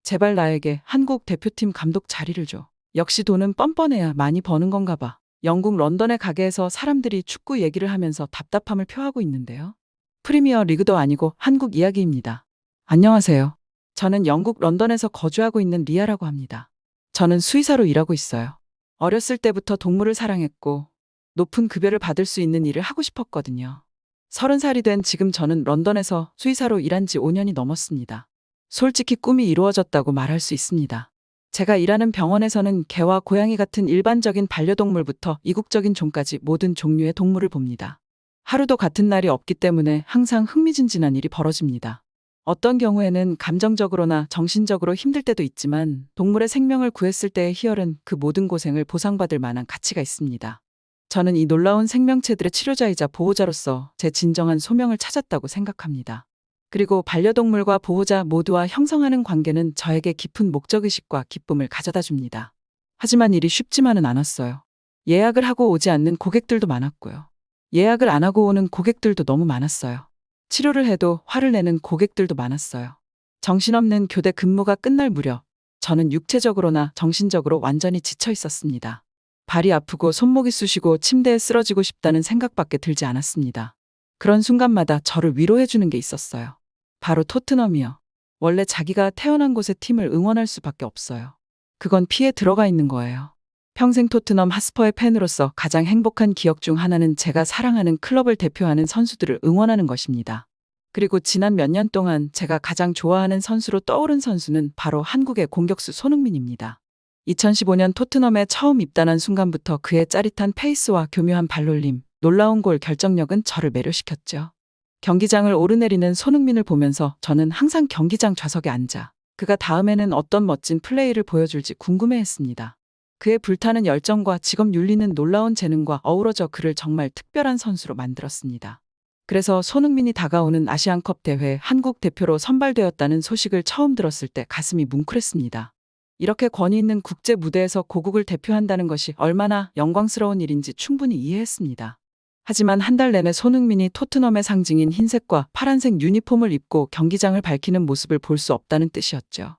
제발 나에게 한국 대표팀 감독 자리를 줘. 역시 돈은 뻔뻔해야 많이 버는 건가 봐. 영국 런던의 가게에서 사람들이 축구 얘기를 하면서 답답함을 표하고 있는데요. 프리미어 리그도 아니고 한국 이야기입니다. 안녕하세요. 저는 영국 런던에서 거주하고 있는 리아라고 합니다. 저는 수의사로 일하고 있어요. 어렸을 때부터 동물을 사랑했고 높은 급여를 받을 수 있는 일을 하고 싶었거든요. 30살이 된 지금 저는 런던에서 수의사로 일한 지 5년이 넘었습니다. 솔직히 꿈이 이루어졌다고 말할 수 있습니다. 제가 일하는 병원에서는 개와 고양이 같은 일반적인 반려동물부터 이국적인 종까지 모든 종류의 동물을 봅니다. 하루도 같은 날이 없기 때문에 항상 흥미진진한 일이 벌어집니다. 어떤 경우에는 감정적으로나 정신적으로 힘들 때도 있지만 동물의 생명을 구했을 때의 희열은 그 모든 고생을 보상받을 만한 가치가 있습니다. 저는 이 놀라운 생명체들의 치료자이자 보호자로서 제 진정한 소명을 찾았다고 생각합니다. 그리고 반려동물과 보호자 모두와 형성하는 관계는 저에게 깊은 목적의식과 기쁨을 가져다 줍니다. 하지만 일이 쉽지만은 않았어요. 예약을 하고 오지 않는 고객들도 많았고요. 예약을 안 하고 오는 고객들도 너무 많았어요. 치료를 해도 화를 내는 고객들도 많았어요. 정신없는 교대 근무가 끝날 무렵 저는 육체적으로나 정신적으로 완전히 지쳐 있었습니다. 발이 아프고 손목이 쑤시고 침대에 쓰러지고 싶다는 생각밖에 들지 않았습니다. 그런 순간마다 저를 위로해주는 게 있었어요. 바로 토트넘이요. 원래 자기가 태어난 곳의 팀을 응원할 수밖에 없어요. 그건 피에 들어가 있는 거예요. 평생 토트넘 핫스퍼의 팬으로서 가장 행복한 기억 중 하나는 제가 사랑하는 클럽을 대표하는 선수들을 응원하는 것입니다. 그리고 지난 몇 년 동안 제가 가장 좋아하는 선수로 떠오른 선수는 바로 한국의 공격수 손흥민입니다. 2015년 토트넘에 처음 입단한 순간부터 그의 짜릿한 페이스와 교묘한 발놀림, 놀라운 골 결정력은 저를 매료시켰죠. 경기장을 오르내리는 손흥민을 보면서 저는 항상 경기장 좌석에 앉아 그가 다음에는 어떤 멋진 플레이를 보여줄지 궁금해했습니다. 그의 불타는 열정과 직업 윤리는 놀라운 재능과 어우러져 그를 정말 특별한 선수로 만들었습니다. 그래서 손흥민이 다가오는 아시안컵 대회 한국 대표로 선발되었다는 소식을 처음 들었을 때 가슴이 뭉클했습니다. 이렇게 권위 있는 국제 무대에서 고국을 대표한다는 것이 얼마나 영광스러운 일인지 충분히 이해했습니다. 하지만 한 달 내내 손흥민이 토트넘의 상징인 흰색과 파란색 유니폼을 입고 경기장을 밝히는 모습을 볼 수 없다는 뜻이었죠.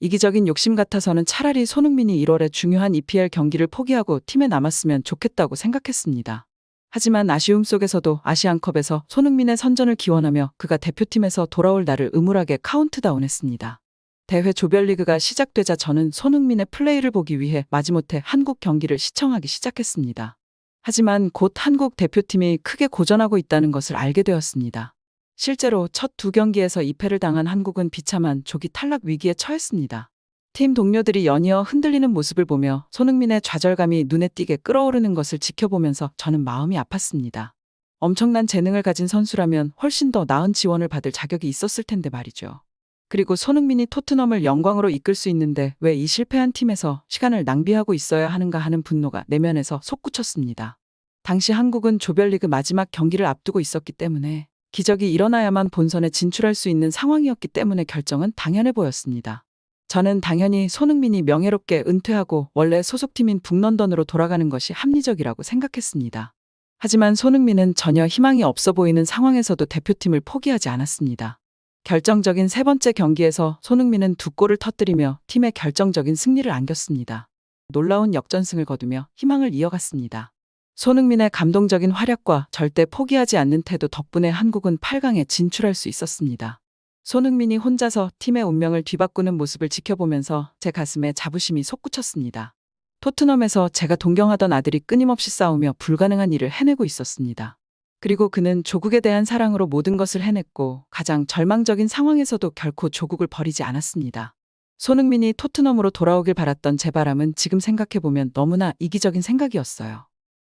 이기적인 욕심 같아서는 차라리 손흥민이 1월에 중요한 EPL 경기를 포기하고 팀에 남았으면 좋겠다고 생각했습니다. 하지만 아쉬움 속에서도 아시안컵에서 손흥민의 선전을 기원하며 그가 대표팀에서 돌아올 날을 음울하게 카운트다운했습니다. 대회 조별리그가 시작되자 저는 손흥민의 플레이를 보기 위해 마지못해 한국 경기를 시청하기 시작했습니다. 하지만 곧 한국 대표팀이 크게 고전하고 있다는 것을 알게 되었습니다. 실제로 첫 2경기에서 2패를 당한 한국은 비참한 조기 탈락 위기에 처했습니다. 팀 동료들이 연이어 흔들리는 모습을 보며 손흥민의 좌절감이 눈에 띄게 끓어오르는 것을 지켜보면서 저는 마음이 아팠습니다. 엄청난 재능을 가진 선수라면 훨씬 더 나은 지원을 받을 자격이 있었을 텐데 말이죠. 그리고 손흥민이 토트넘을 영광으로 이끌 수 있는데 왜 이 실패한 팀에서 시간을 낭비하고 있어야 하는가 하는 분노가 내면에서 솟구쳤습니다. 당시 한국은 조별리그 마지막 경기를 앞두고 있었기 때문에 기적이 일어나야만 본선에 진출할 수 있는 상황이었기 때문에 결정은 당연해 보였습니다. 저는 당연히 손흥민이 명예롭게 은퇴하고 원래 소속팀인 북런던으로 돌아가는 것이 합리적이라고 생각했습니다. 하지만 손흥민은 전혀 희망이 없어 보이는 상황에서도 대표팀을 포기하지 않았습니다. 결정적인 3번째 경기에서 손흥민은 2골을 터뜨리며 팀에 결정적인 승리를 안겼습니다. 놀라운 역전승을 거두며 희망을 이어갔습니다. 손흥민의 감동적인 활약과 절대 포기하지 않는 태도 덕분에 한국은 8강에 진출할 수 있었습니다. 손흥민이 혼자서 팀의 운명을 뒤바꾸는 모습을 지켜보면서 제 가슴에 자부심이 솟구쳤습니다. 토트넘에서 제가 동경하던 아들이 끊임없이 싸우며 불가능한 일을 해내고 있었습니다. 그리고 그는 조국에 대한 사랑으로 모든 것을 해냈고 가장 절망적인 상황에서도 결코 조국을 버리지 않았습니다. 손흥민이 토트넘으로 돌아오길 바랐던 제 바람은 지금 생각해보면 너무나 이기적인 생각이었어요.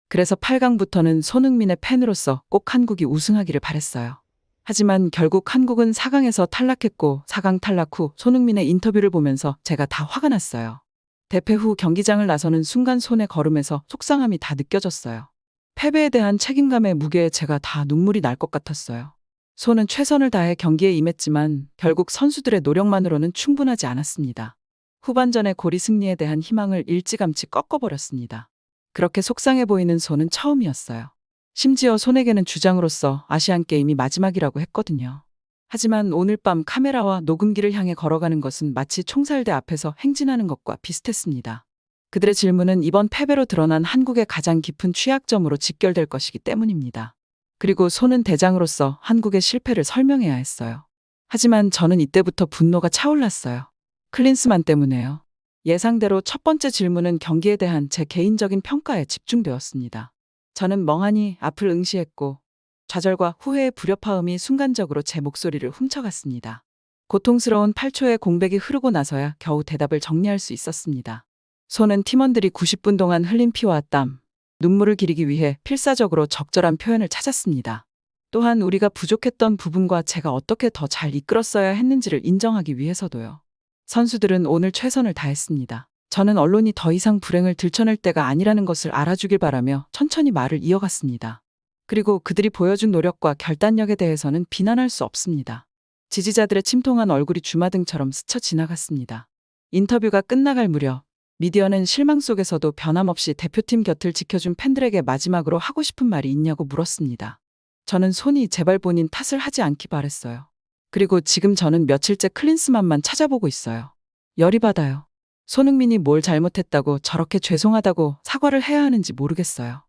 그래서 8강부터는 손흥민의 팬으로서 꼭 한국이 우승하기를 바랬어요. 하지만 결국 한국은 4강에서 탈락했고 4강 탈락 후 손흥민의 인터뷰를 보면서 제가 다 화가 났어요. 대패 후 경기장을 나서는 순간 손의 걸음에서 속상함이 다 느껴졌어요. 패배에 대한 책임감의 무게에 제가 다 눈물이 날 것 같았어요. 손은 최선을 다해 경기에 임했지만 결국 선수들의 노력만으로는 충분하지 않았습니다. 후반전의 고리 승리에 대한 희망을 일찌감치 꺾어버렸습니다. 그렇게 속상해 보이는 손은 처음이었어요. 심지어 손에게는 주장으로서 아시안게임이 마지막이라고 했거든요. 하지만 오늘 밤 카메라와 녹음기를 향해 걸어가는 것은 마치 총살대 앞에서 행진하는 것과 비슷했습니다. 그들의 질문은 이번 패배로 드러난 한국의 가장 깊은 취약점으로 직결될 것이기 때문입니다. 그리고 손은 대장으로서 한국의 실패를 설명해야 했어요. 하지만 저는 이때부터 분노가 차올랐어요. 클린스만 때문에요. 예상대로 첫 번째 질문은 경기에 대한 제 개인적인 평가에 집중되었습니다. 저는 멍하니 앞을 응시했고 좌절과 후회의 불협화음이 순간적으로 제 목소리를 훔쳐갔습니다. 고통스러운 8초의 공백이 흐르고 나서야 겨우 대답을 정리할 수 있었습니다. 손은 팀원들이 90분 동안 흘린 피와 땀, 눈물을 기리기 위해 필사적으로 적절한 표현을 찾았습니다. 또한 우리가 부족했던 부분과 제가 어떻게 더 잘 이끌었어야 했는지를 인정하기 위해서도요. 선수들은 오늘 최선을 다했습니다. 저는 언론이 더 이상 불행을 들춰낼 때가 아니라는 것을 알아주길 바라며 천천히 말을 이어갔습니다. 그리고 그들이 보여준 노력과 결단력에 대해서는 비난할 수 없습니다. 지지자들의 침통한 얼굴이 주마등처럼 스쳐 지나갔습니다. 인터뷰가 끝나갈 무렵 미디어는 실망 속에서도 변함없이 대표팀 곁을 지켜준 팬들에게 마지막으로 하고 싶은 말이 있냐고 물었습니다. 저는 손이 제발 본인 탓을 하지 않기 바랬어요. 그리고 지금 저는 며칠째 클린스만만 찾아보고 있어요. 열이 받아요. 손흥민이 뭘 잘못했다고 저렇게 죄송하다고 사과를 해야 하는지 모르겠어요.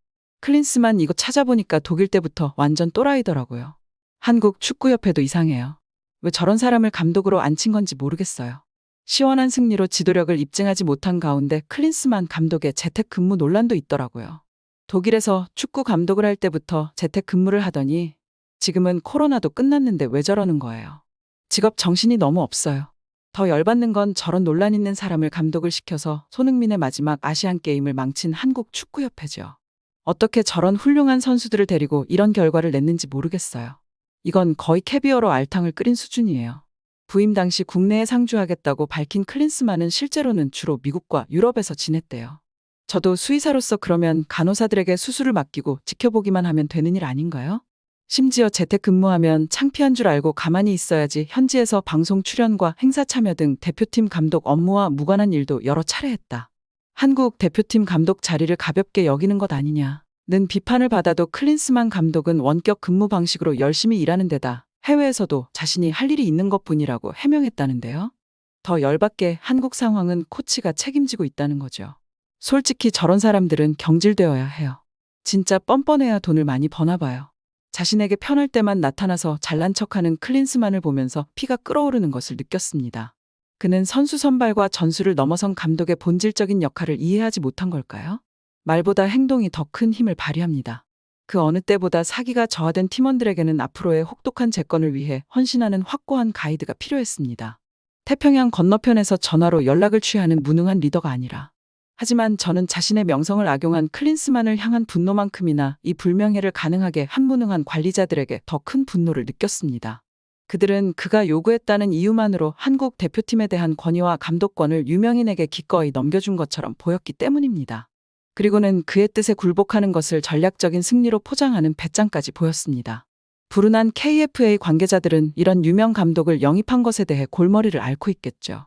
클린스만 이거 찾아보니까 독일 때부터 완전 또라이더라고요. 한국 축구협회도 이상해요. 왜 저런 사람을 감독으로 앉힌 건지 모르겠어요. 시원한 승리로 지도력을 입증하지 못한 가운데 클린스만 감독의 재택근무 논란도 있더라고요. 독일에서 축구 감독을 할 때부터 재택근무를 하더니 지금은 코로나도 끝났는데 왜 저러는 거예요. 직업 정신이 너무 없어요. 더 열받는 건 저런 논란 있는 사람을 감독을 시켜서 손흥민의 마지막 아시안게임을 망친 한국 축구협회죠. 어떻게 저런 훌륭한 선수들을 데리고 이런 결과를 냈는지 모르겠어요. 이건 거의 캐비어로 알탕을 끓인 수준이에요. 부임 당시 국내에 상주하겠다고 밝힌 클린스만은 실제로는 주로 미국과 유럽에서 지냈대요. 저도 수의사로서 그러면 간호사들에게 수술을 맡기고 지켜보기만 하면 되는 일 아닌가요? 심지어 재택근무하면 창피한 줄 알고 가만히 있어야지 현지에서 방송 출연과 행사 참여 등 대표팀 감독 업무와 무관한 일도 여러 차례 했다. 한국 대표팀 감독 자리를 가볍게 여기는 것 아니냐는 비판을 받아도 클린스만 감독은 원격 근무 방식으로 열심히 일하는 데다 해외에서도 자신이 할 일이 있는 것뿐이라고 해명했다는데요. 더 열받게 한국 상황은 코치가 책임지고 있다는 거죠. 솔직히 저런 사람들은 경질되어야 해요. 진짜 뻔뻔해야 돈을 많이 버나 봐요. 자신에게 편할 때만 나타나서 잘난 척하는 클린스만을 보면서 피가 끓어오르는 것을 느꼈습니다. 그는 선수 선발과 전술을 넘어선 감독의 본질적인 역할을 이해하지 못한 걸까요? 말보다 행동이 더 큰 힘을 발휘합니다. 그 어느 때보다 사기가 저하된 팀원들에게는 앞으로의 혹독한 재건을 위해 헌신하는 확고한 가이드가 필요했습니다. 태평양 건너편에서 전화로 연락을 취하는 무능한 리더가 아니라. 하지만 저는 자신의 명성을 악용한 클린스만을 향한 분노만큼이나 이 불명예를 가능하게 한 무능한 관리자들에게 더 큰 분노를 느꼈습니다. 그들은 그가 요구했다는 이유만으로 한국 대표팀에 대한 권위와 감독권을 유명인에게 기꺼이 넘겨준 것처럼 보였기 때문입니다. 그리고는 그의 뜻에 굴복하는 것을 전략적인 승리로 포장하는 배짱까지 보였습니다. 불운한 KFA 관계자들은 이런 유명 감독을 영입한 것에 대해 골머리를 앓고 있겠죠.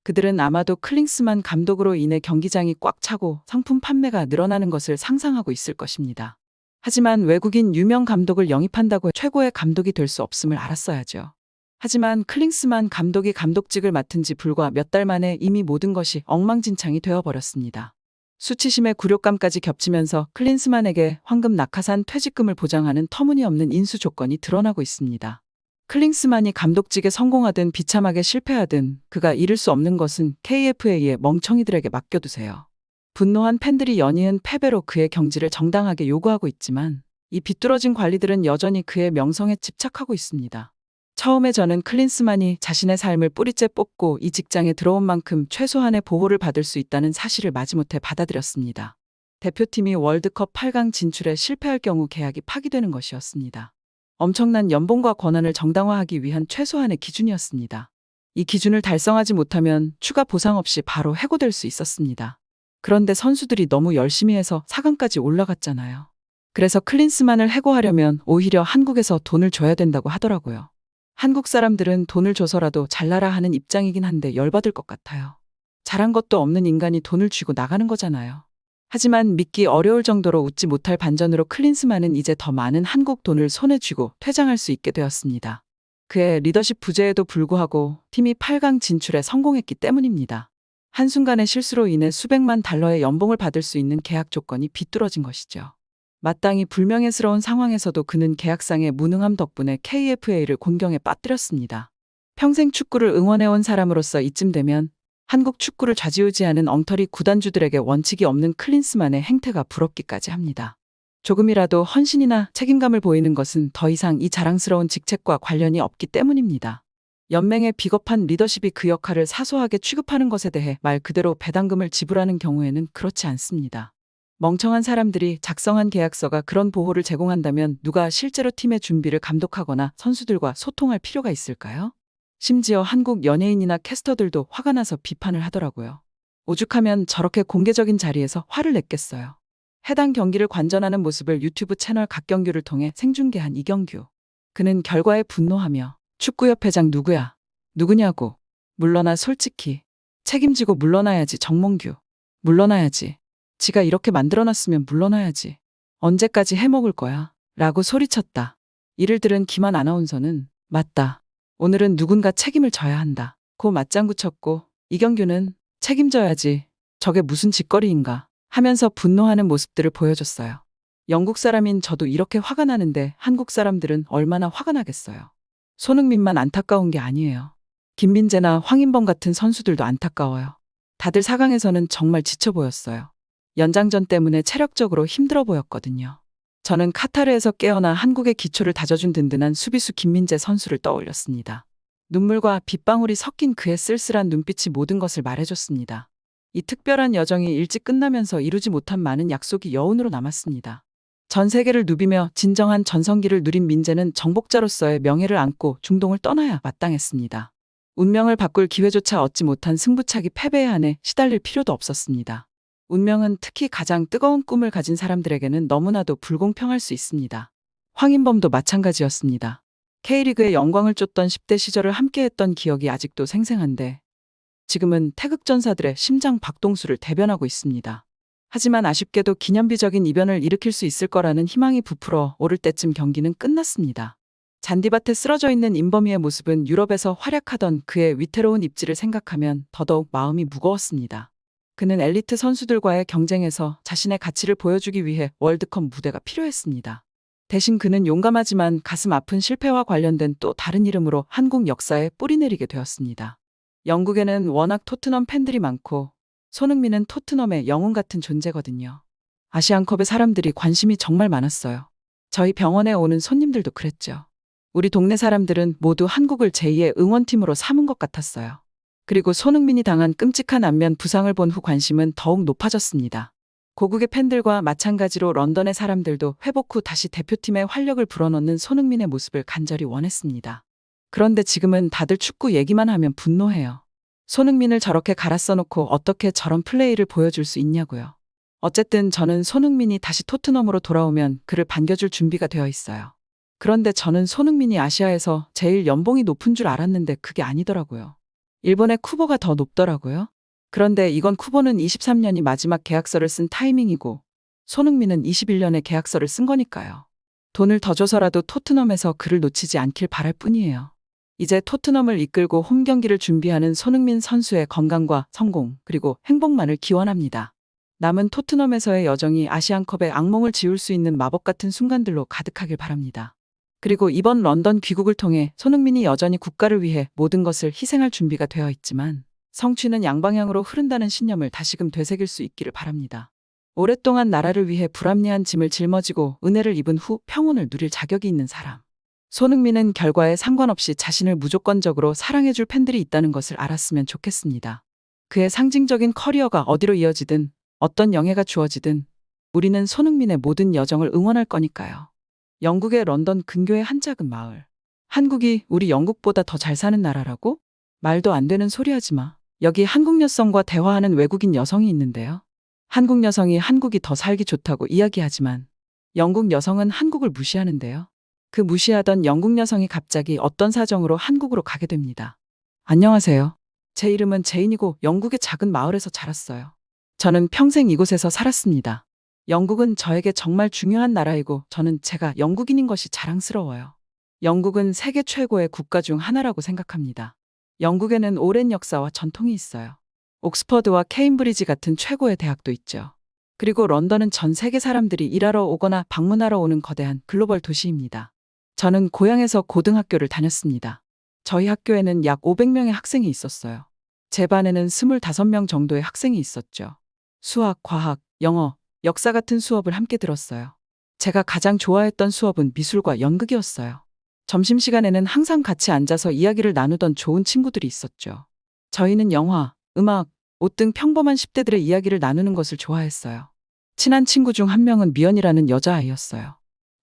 그들은 아마도 클린스만 감독으로 인해 경기장이 꽉 차고 상품 판매가 늘어나는 것을 상상하고 있을 것입니다. 하지만 외국인 유명 감독을 영입한다고 최고의 감독이 될 수 없음을 알았어야죠. 하지만 클린스만 감독이 감독직을 맡은 지 불과 몇 달 만에 이미 모든 것이 엉망진창이 되어버렸습니다. 수치심의 굴욕감까지 겹치면서 클린스만에게 황금 낙하산 퇴직금을 보장하는 터무니없는 인수 조건이 드러나고 있습니다. 클린스만이 감독직에 성공하든 비참하게 실패하든 그가 잃을 수 없는 것은 KFA의 멍청이들에게 맡겨두세요. 분노한 팬들이 연이은 패배로 그의 경질을 정당하게 요구하고 있지만 이 비뚤어진 관리들은 여전히 그의 명성에 집착하고 있습니다. 처음에 저는 클린스만이 자신의 삶을 뿌리째 뽑고 이 직장에 들어온 만큼 최소한의 보호를 받을 수 있다는 사실을 마지못해 받아들였습니다. 대표팀이 월드컵 8강 진출에 실패할 경우 계약이 파기되는 것이었습니다. 엄청난 연봉과 권한을 정당화하기 위한 최소한의 기준이었습니다. 이 기준을 달성하지 못하면 추가 보상 없이 바로 해고될 수 있었습니다. 그런데 선수들이 너무 열심히 해서 4강까지 올라갔잖아요. 그래서 클린스만을 해고하려면 오히려 한국에서 돈을 줘야 된다고 하더라고요. 한국 사람들은 돈을 줘서라도 잘나라 하는 입장이긴 한데 열받을 것 같아요. 잘한 것도 없는 인간이 돈을 쥐고 나가는 거잖아요. 하지만 믿기 어려울 정도로 웃지 못할 반전으로 클린스만은 이제 더 많은 한국 돈을 손에 쥐고 퇴장할 수 있게 되었습니다. 그의 리더십 부재에도 불구하고 팀이 8강 진출에 성공했기 때문입니다. 한순간의 실수로 인해 수백만 달러의 연봉을 받을 수 있는 계약 조건이 비뚤어진 것이죠. 마땅히 불명예스러운 상황에서도 그는 계약상의 무능함 덕분에 KFA를 곤경에 빠뜨렸습니다. 평생 축구를 응원해온 사람으로서 이쯤 되면 한국 축구를 좌지우지하는 엉터리 구단주들에게 원칙이 없는 클린스만의 행태가 부럽기까지 합니다. 조금이라도 헌신이나 책임감을 보이는 것은 더 이상 이 자랑스러운 직책과 관련이 없기 때문입니다. 연맹의 비겁한 리더십이 그 역할을 사소하게 취급하는 것에 대해 말 그대로 배당금을 지불하는 경우에는 그렇지 않습니다. 멍청한 사람들이 작성한 계약서가 그런 보호를 제공한다면 누가 실제로 팀의 준비를 감독하거나 선수들과 소통할 필요가 있을까요? 심지어 한국 연예인이나 캐스터들도 화가 나서 비판을 하더라고요. 오죽하면 저렇게 공개적인 자리에서 화를 냈겠어요. 해당 경기를 관전하는 모습을 유튜브 채널 각경규를 통해 생중계한 이경규. 그는 결과에 분노하며 축구협회장 누구야? 누구냐고. 물러나 솔직히. 책임지고 물러나야지 정몽규. 물러나야지. 지가 이렇게 만들어놨으면 물러나야지. 언제까지 해먹을 거야? 라고 소리쳤다. 이를 들은 김한 아나운서는 맞다. 오늘은 누군가 책임을 져야 한다. 고 맞장구 쳤고 이경규는 책임져야지. 저게 무슨 짓거리인가 하면서 분노하는 모습들을 보여줬어요. 영국 사람인 저도 이렇게 화가 나는데 한국 사람들은 얼마나 화가 나겠어요. 손흥민만 안타까운 게 아니에요. 김민재나 황인범 같은 선수들도 안타까워요. 다들 4강에서는 정말 지쳐 보였어요. 연장전 때문에 체력적으로 힘들어 보였거든요. 저는 카타르에서 깨어나 한국의 기초를 다져준 든든한 수비수 김민재 선수를 떠올렸습니다. 눈물과 빗방울이 섞인 그의 쓸쓸한 눈빛이 모든 것을 말해줬습니다. 이 특별한 여정이 일찍 끝나면서 이루지 못한 많은 약속이 여운으로 남았습니다. 전 세계를 누비며 진정한 전성기를 누린 민재는 정복자로서의 명예를 안고 중동을 떠나야 마땅했습니다. 운명을 바꿀 기회조차 얻지 못한 승부차기 패배에 한해 시달릴 필요도 없었습니다. 운명은 특히 가장 뜨거운 꿈을 가진 사람들에게는 너무나도 불공평할 수 있습니다. 황인범도 마찬가지였습니다. K리그의 영광을 쫓던 10대 시절을 함께했던 기억이 아직도 생생한데 지금은 태극전사들의 심장 박동수를 대변하고 있습니다. 하지만 아쉽게도 기념비적인 이변을 일으킬 수 있을 거라는 희망이 부풀어 오를 때쯤 경기는 끝났습니다. 잔디밭에 쓰러져 있는 임범이의 모습은 유럽에서 활약하던 그의 위태로운 입지를 생각하면 더더욱 마음이 무거웠습니다. 그는 엘리트 선수들과의 경쟁에서 자신의 가치를 보여주기 위해 월드컵 무대가 필요했습니다. 대신 그는 용감하지만 가슴 아픈 실패와 관련된 또 다른 이름으로 한국 역사에 뿌리내리게 되었습니다. 영국에는 워낙 토트넘 팬들이 많고 손흥민은 토트넘의 영웅 같은 존재거든요. 아시안컵에 사람들이 관심이 정말 많았어요. 저희 병원에 오는 손님들도 그랬죠. 우리 동네 사람들은 모두 한국을 제2의 응원팀으로 삼은 것 같았어요. 그리고 손흥민이 당한 끔찍한 안면 부상을 본 후 관심은 더욱 높아졌습니다. 고국의 팬들과 마찬가지로 런던의 사람들도 회복 후 다시 대표팀에 활력을 불어넣는 손흥민의 모습을 간절히 원했습니다. 그런데 지금은 다들 축구 얘기만 하면 분노해요. 손흥민을 저렇게 갈아 써놓고 어떻게 저런 플레이를 보여줄 수 있냐고요. 어쨌든 저는 손흥민이 다시 토트넘으로 돌아오면 그를 반겨줄 준비가 되어 있어요. 그런데 저는 손흥민이 아시아에서 제일 연봉이 높은 줄 알았는데 그게 아니더라고요. 일본의 쿠보가 더 높더라고요. 그런데 이건 쿠보는 23년이 마지막 계약서를 쓴 타이밍이고 손흥민은 21년에 계약서를 쓴 거니까요. 돈을 더 줘서라도 토트넘에서 그를 놓치지 않길 바랄 뿐이에요. 이제 토트넘을 이끌고 홈 경기를 준비하는 손흥민 선수의 건강과 성공 그리고 행복만을 기원합니다. 남은 토트넘에서의 여정이 아시안컵의 악몽을 지울 수 있는 마법 같은 순간들로 가득하길 바랍니다. 그리고 이번 런던 귀국을 통해 손흥민이 여전히 국가를 위해 모든 것을 희생할 준비가 되어 있지만 성취는 양방향으로 흐른다는 신념을 다시금 되새길 수 있기를 바랍니다. 오랫동안 나라를 위해 불합리한 짐을 짊어지고 은혜를 입은 후 평온을 누릴 자격이 있는 사람. 손흥민은 결과에 상관없이 자신을 무조건적으로 사랑해줄 팬들이 있다는 것을 알았으면 좋겠습니다. 그의 상징적인 커리어가 어디로 이어지든 어떤 영예가 주어지든 우리는 손흥민의 모든 여정을 응원할 거니까요. 영국의 런던 근교의 한 작은 마을. 한국이 우리 영국보다 더 잘 사는 나라라고? 말도 안 되는 소리 하지 마. 여기 한국 여성과 대화하는 외국인 여성이 있는데요. 한국 여성이 한국이 더 살기 좋다고 이야기하지만 영국 여성은 한국을 무시하는데요. 그 무시하던 영국 여성이 갑자기 어떤 사정으로 한국으로 가게 됩니다. 안녕하세요. 제 이름은 제인이고 영국의 작은 마을에서 자랐어요. 저는 평생 이곳에서 살았습니다. 영국은 저에게 정말 중요한 나라이고 저는 제가 영국인인 것이 자랑스러워요. 영국은 세계 최고의 국가 중 하나라고 생각합니다. 영국에는 오랜 역사와 전통이 있어요. 옥스퍼드와 케임브리지 같은 최고의 대학도 있죠. 그리고 런던은 전 세계 사람들이 일하러 오거나 방문하러 오는 거대한 글로벌 도시입니다. 저는 고향에서 고등학교를 다녔습니다. 저희 학교에는 약 500명의 학생이 있었어요. 제 반에는 25명 정도의 학생이 있었죠. 수학, 과학, 영어, 역사 같은 수업을 함께 들었어요. 제가 가장 좋아했던 수업은 미술과 연극이었어요. 점심시간에는 항상 같이 앉아서 이야기를 나누던 좋은 친구들이 있었죠. 저희는 영화, 음악, 옷 등 평범한 10대들의 이야기를 나누는 것을 좋아했어요. 친한 친구 중 한 명은 미연이라는 여자아이였어요.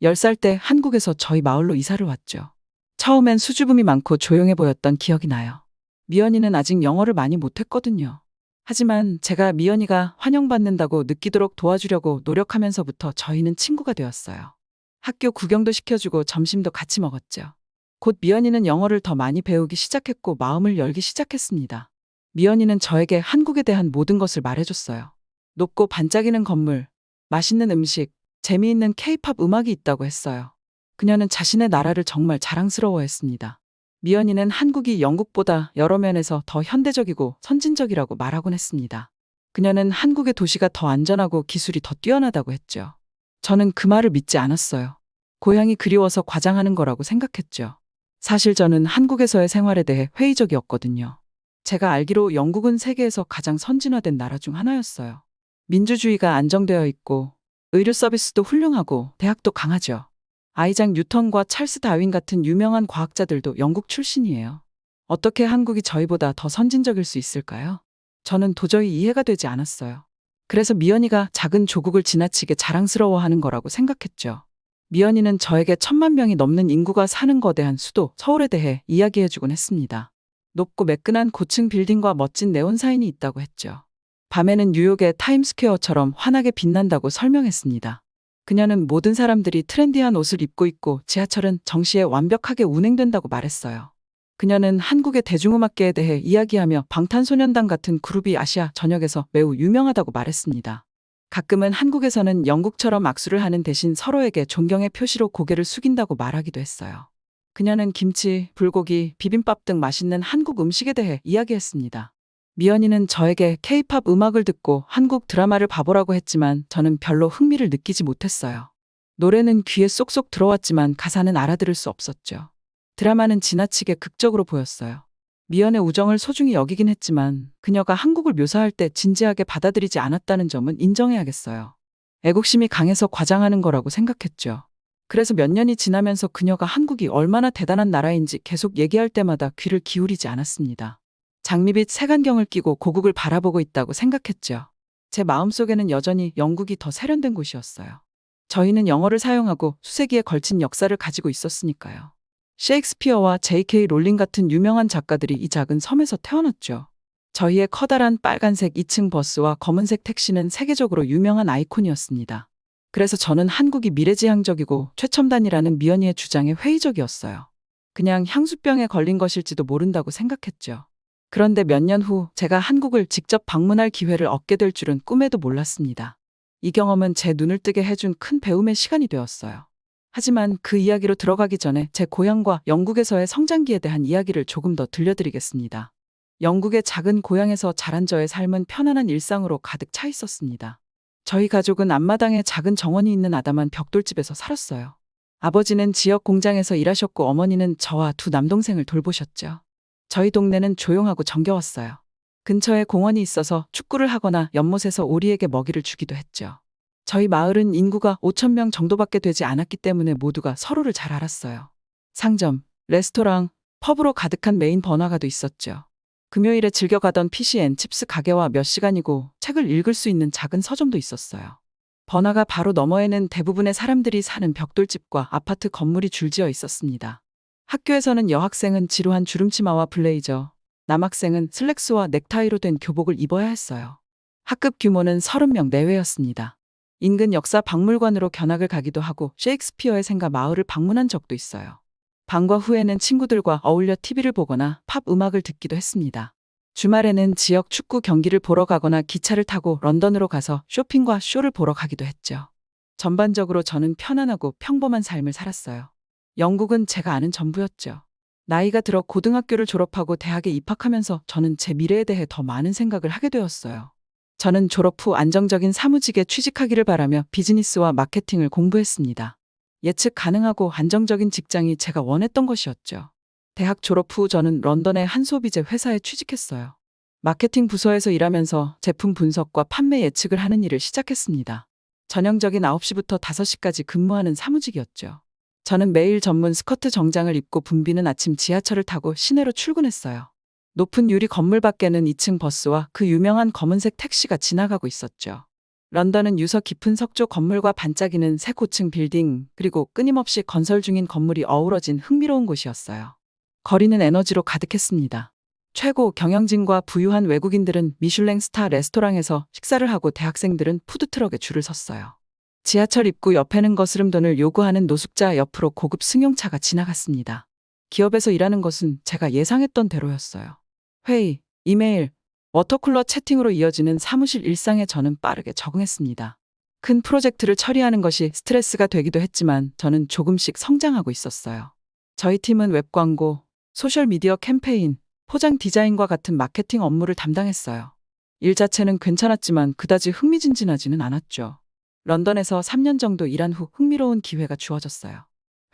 10살 때 한국에서 저희 마을로 이사를 왔죠. 처음엔 수줍음이 많고 조용해 보였던 기억이 나요. 미연이는 아직 영어를 많이 못했거든요. 하지만 제가 미연이가 환영받는다고 느끼도록 도와주려고 노력하면서부터 저희는 친구가 되었어요. 학교 구경도 시켜주고 점심도 같이 먹었죠. 곧 미연이는 영어를 더 많이 배우기 시작했고 마음을 열기 시작했습니다. 미연이는 저에게 한국에 대한 모든 것을 말해줬어요. 높고 반짝이는 건물, 맛있는 음식, 재미있는 케이팝 음악이 있다고 했어요. 그녀는 자신의 나라를 정말 자랑스러워했습니다. 미연이는 한국이 영국보다 여러 면에서 더 현대적이고 선진적이라고 말하곤 했습니다. 그녀는 한국의 도시가 더 안전하고 기술이 더 뛰어나다고 했죠. 저는 그 말을 믿지 않았어요. 고향이 그리워서 과장하는 거라고 생각했죠. 사실 저는 한국에서의 생활에 대해 회의적이었거든요. 제가 알기로 영국은 세계에서 가장 선진화된 나라 중 하나였어요. 민주주의가 안정되어 있고 의료 서비스도 훌륭하고 대학도 강하죠. 아이작 뉴턴과 찰스 다윈 같은 유명한 과학자들도 영국 출신이에요. 어떻게 한국이 저희보다 더 선진적일 수 있을까요? 저는 도저히 이해가 되지 않았어요. 그래서 미연이가 작은 조국을 지나치게 자랑스러워하는 거라고 생각했죠. 미연이는 저에게 1,000만 명이 넘는 인구가 사는 거대한 수도 서울에 대해 이야기해주곤 했습니다. 높고 매끈한 고층 빌딩과 멋진 네온사인이 있다고 했죠. 밤에는 뉴욕의 타임스퀘어처럼 환하게 빛난다고 설명했습니다. 그녀는 모든 사람들이 트렌디한 옷을 입고 있고 지하철은 정시에 완벽하게 운행된다고 말했어요. 그녀는 한국의 대중음악계에 대해 이야기하며 방탄소년단 같은 그룹이 아시아 전역에서 매우 유명하다고 말했습니다. 가끔은 한국에서는 영국처럼 악수를 하는 대신 서로에게 존경의 표시로 고개를 숙인다고 말하기도 했어요. 그녀는 김치, 불고기, 비빔밥 등 맛있는 한국 음식에 대해 이야기했습니다. 미연이는 저에게 케이팝 음악을 듣고 한국 드라마를 봐보라고 했지만 저는 별로 흥미를 느끼지 못했어요. 노래는 귀에 쏙쏙 들어왔지만 가사는 알아들을 수 없었죠. 드라마는 지나치게 극적으로 보였어요. 미연의 우정을 소중히 여기긴 했지만 그녀가 한국을 묘사할 때 진지하게 받아들이지 않았다는 점은 인정해야겠어요. 애국심이 강해서 과장하는 거라고 생각했죠. 그래서 몇 년이 지나면서 그녀가 한국이 얼마나 대단한 나라인지 계속 얘기할 때마다 귀를 기울이지 않았습니다. 장미빛 색안경을 끼고 고국을 바라보고 있다고 생각했죠. 제 마음속에는 여전히 영국이 더 세련된 곳이었어요. 저희는 영어를 사용하고 수세기에 걸친 역사를 가지고 있었으니까요. 셰익스피어와 J.K. 롤링 같은 유명한 작가들이 이 작은 섬에서 태어났죠. 저희의 커다란 빨간색 2층 버스와 검은색 택시는 세계적으로 유명한 아이콘이었습니다. 그래서 저는 한국이 미래지향적이고 최첨단이라는 미연이의 주장에 회의적이었어요. 그냥 향수병에 걸린 것일지도 모른다고 생각했죠. 그런데 몇 년 후 제가 한국을 직접 방문할 기회를 얻게 될 줄은 꿈에도 몰랐습니다. 이 경험은 제 눈을 뜨게 해준 큰 배움의 시간이 되었어요. 하지만 그 이야기로 들어가기 전에 제 고향과 영국에서의 성장기에 대한 이야기를 조금 더 들려드리겠습니다. 영국의 작은 고향에서 자란 저의 삶은 편안한 일상으로 가득 차 있었습니다. 저희 가족은 앞마당에 작은 정원이 있는 아담한 벽돌집에서 살았어요. 아버지는 지역 공장에서 일하셨고 어머니는 저와 두 남동생을 돌보셨죠. 저희 동네는 조용하고 정겨웠어요. 근처에 공원이 있어서 축구를 하거나 연못에서 오리에게 먹이를 주기도 했죠. 저희 마을은 인구가 5,000명 정도밖에 되지 않았기 때문에 모두가 서로를 잘 알았어요. 상점, 레스토랑, 펍으로 가득한 메인 번화가도 있었죠. 금요일에 즐겨 가던 피시앤칩스 가게와 몇 시간이고 책을 읽을 수 있는 작은 서점도 있었어요. 번화가 바로 너머에는 대부분의 사람들이 사는 벽돌집과 아파트 건물이 줄지어 있었습니다. 학교에서는 여학생은 지루한 주름치마와 블레이저, 남학생은 슬랙스와 넥타이로 된 교복을 입어야 했어요. 학급 규모는 30명 내외였습니다. 인근 역사 박물관으로 견학을 가기도 하고 셰익스피어의 생가 마을을 방문한 적도 있어요. 방과 후에는 친구들과 어울려 TV를 보거나 팝 음악을 듣기도 했습니다. 주말에는 지역 축구 경기를 보러 가거나 기차를 타고 런던으로 가서 쇼핑과 쇼를 보러 가기도 했죠. 전반적으로 저는 편안하고 평범한 삶을 살았어요. 영국은 제가 아는 전부였죠. 나이가 들어 고등학교를 졸업하고 대학에 입학하면서 저는 제 미래에 대해 더 많은 생각을 하게 되었어요. 저는 졸업 후 안정적인 사무직에 취직하기를 바라며 비즈니스와 마케팅을 공부했습니다. 예측 가능하고 안정적인 직장이 제가 원했던 것이었죠. 대학 졸업 후 저는 런던의 한 소비재 회사에 취직했어요. 마케팅 부서에서 일하면서 제품 분석과 판매 예측을 하는 일을 시작했습니다. 전형적인 9시부터 5시까지 근무하는 사무직이었죠. 저는 매일 전문 스커트 정장을 입고 붐비는 아침 지하철을 타고 시내로 출근했어요. 높은 유리 건물 밖에는 2층 버스와 그 유명한 검은색 택시가 지나가고 있었죠. 런던은 유서 깊은 석조 건물과 반짝이는 새 고층 빌딩, 그리고 끊임없이 건설 중인 건물이 어우러진 흥미로운 곳이었어요. 거리는 에너지로 가득했습니다. 최고 경영진과 부유한 외국인들은 미슐랭 스타 레스토랑에서 식사를 하고 대학생들은 푸드트럭에 줄을 섰어요. 지하철 입구 옆에는 거스름 돈을 요구하는 노숙자 옆으로 고급 승용차가 지나갔습니다. 기업에서 일하는 것은 제가 예상했던 대로였어요. 회의, 이메일, 워터쿨러 채팅으로 이어지는 사무실 일상에 저는 빠르게 적응했습니다. 큰 프로젝트를 처리하는 것이 스트레스가 되기도 했지만 저는 조금씩 성장하고 있었어요. 저희 팀은 웹광고, 소셜미디어 캠페인, 포장 디자인과 같은 마케팅 업무를 담당했어요. 일 자체는 괜찮았지만 그다지 흥미진진하지는 않았죠. 런던에서 3년 정도 일한 후 흥미로운 기회가 주어졌어요.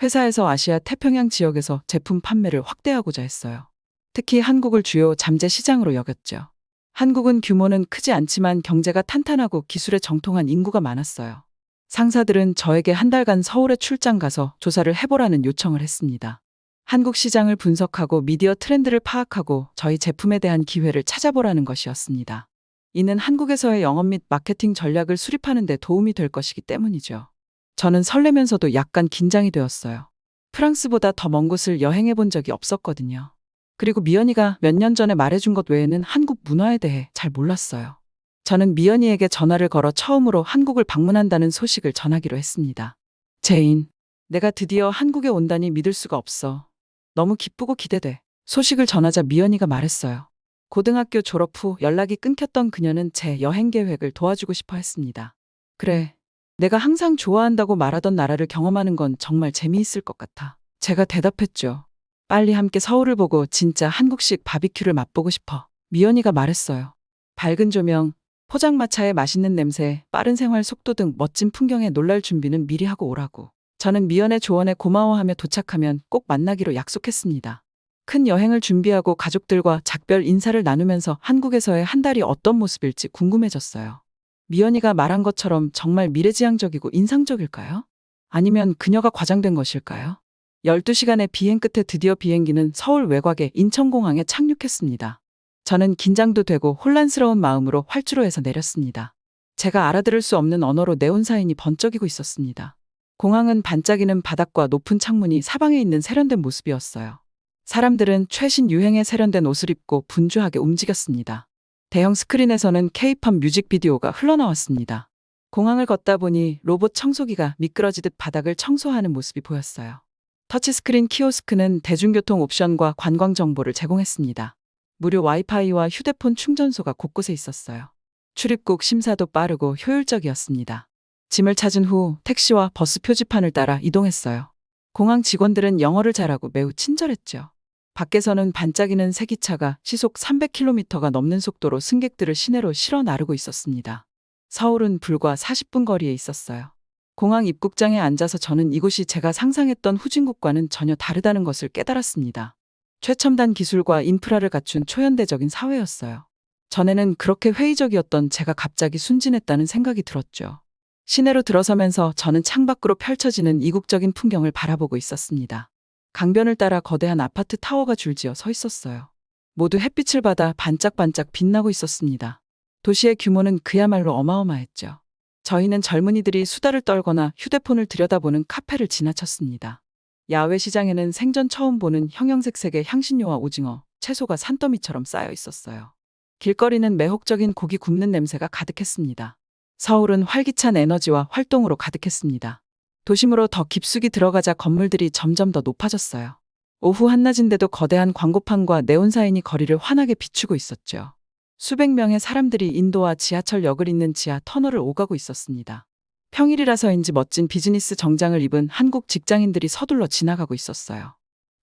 회사에서 아시아 태평양 지역에서 제품 판매를 확대하고자 했어요. 특히 한국을 주요 잠재 시장으로 여겼죠. 한국은 규모는 크지 않지만 경제가 탄탄하고 기술에 정통한 인구가 많았어요. 상사들은 저에게 한 달간 서울에 출장 가서 조사를 해보라는 요청을 했습니다. 한국 시장을 분석하고 미디어 트렌드를 파악하고 저희 제품에 대한 기회를 찾아보라는 것이었습니다. 이는 한국에서의 영업 및 마케팅 전략을 수립하는 데 도움이 될 것이기 때문이죠. 저는 설레면서도 약간 긴장이 되었어요. 프랑스보다 더 먼 곳을 여행해 본 적이 없었거든요. 그리고 미연이가 몇 년 전에 말해준 것 외에는 한국 문화에 대해 잘 몰랐어요. 저는 미연이에게 전화를 걸어 처음으로 한국을 방문한다는 소식을 전하기로 했습니다. 제인, 내가 드디어 한국에 온다니 믿을 수가 없어. 너무 기쁘고 기대돼. 소식을 전하자 미연이가 말했어요. 고등학교 졸업 후 연락이 끊겼던 그녀는 제 여행 계획을 도와주고 싶어 했습니다. 그래, 내가 항상 좋아한다고 말하던 나라를 경험하는 건 정말 재미있을 것 같아. 제가 대답했죠. 빨리 함께 서울을 보고 진짜 한국식 바비큐를 맛보고 싶어. 미연이가 말했어요. 밝은 조명, 포장마차의 맛있는 냄새, 빠른 생활 속도 등 멋진 풍경에 놀랄 준비는 미리 하고 오라고. 저는 미연의 조언에 고마워하며 도착하면 꼭 만나기로 약속했습니다. 큰 여행을 준비하고 가족들과 작별 인사를 나누면서 한국에서의 한 달이 어떤 모습일지 궁금해졌어요. 미연이가 말한 것처럼 정말 미래지향적이고 인상적일까요? 아니면 그녀가 과장된 것일까요? 12시간의 비행 끝에 드디어 비행기는 서울 외곽의 인천공항에 착륙했습니다. 저는 긴장도 되고 혼란스러운 마음으로 활주로에서 내렸습니다. 제가 알아들을 수 없는 언어로 네온사인이 번쩍이고 있었습니다. 공항은 반짝이는 바닥과 높은 창문이 사방에 있는 세련된 모습이었어요. 사람들은 최신 유행의 세련된 옷을 입고 분주하게 움직였습니다. 대형 스크린에서는 K-팝 뮤직비디오가 흘러나왔습니다. 공항을 걷다 보니 로봇 청소기가 미끄러지듯 바닥을 청소하는 모습이 보였어요. 터치스크린 키오스크는 대중교통 옵션과 관광 정보를 제공했습니다. 무료 와이파이와 휴대폰 충전소가 곳곳에 있었어요. 출입국 심사도 빠르고 효율적이었습니다. 짐을 찾은 후 택시와 버스 표지판을 따라 이동했어요. 공항 직원들은 영어를 잘하고 매우 친절했죠. 밖에서는 반짝이는 새 기차가 시속 300km가 넘는 속도로 승객들을 시내로 실어 나르고 있었습니다. 서울은 불과 40분 거리에 있었어요. 공항 입국장에 앉아서 저는 이곳이 제가 상상했던 후진국과는 전혀 다르다는 것을 깨달았습니다. 최첨단 기술과 인프라를 갖춘 초현대적인 사회였어요. 전에는 그렇게 회의적이었던 제가 갑자기 순진했다는 생각이 들었죠. 시내로 들어서면서 저는 창밖으로 펼쳐지는 이국적인 풍경을 바라보고 있었습니다. 강변을 따라 거대한 아파트 타워가 줄지어 서 있었어요. 모두 햇빛을 받아 반짝반짝 빛나고 있었습니다. 도시의 규모는 그야말로 어마어마했죠. 저희는 젊은이들이 수다를 떨거나 휴대폰을 들여다보는 카페를 지나쳤습니다. 야외 시장에는 생전 처음 보는 형형색색의 향신료와 오징어, 채소가 산더미처럼 쌓여 있었어요. 길거리는 매혹적인 고기 굽는 냄새가 가득했습니다. 서울은 활기찬 에너지와 활동으로 가득했습니다. 도심으로 더 깊숙이 들어가자 건물들이 점점 더 높아졌어요. 오후 한낮인데도 거대한 광고판과 네온사인이 거리를 환하게 비추고 있었죠. 수백 명의 사람들이 인도와 지하철역을 잇는 지하 터널을 오가고 있었습니다. 평일이라서인지 멋진 비즈니스 정장을 입은 한국 직장인들이 서둘러 지나가고 있었어요.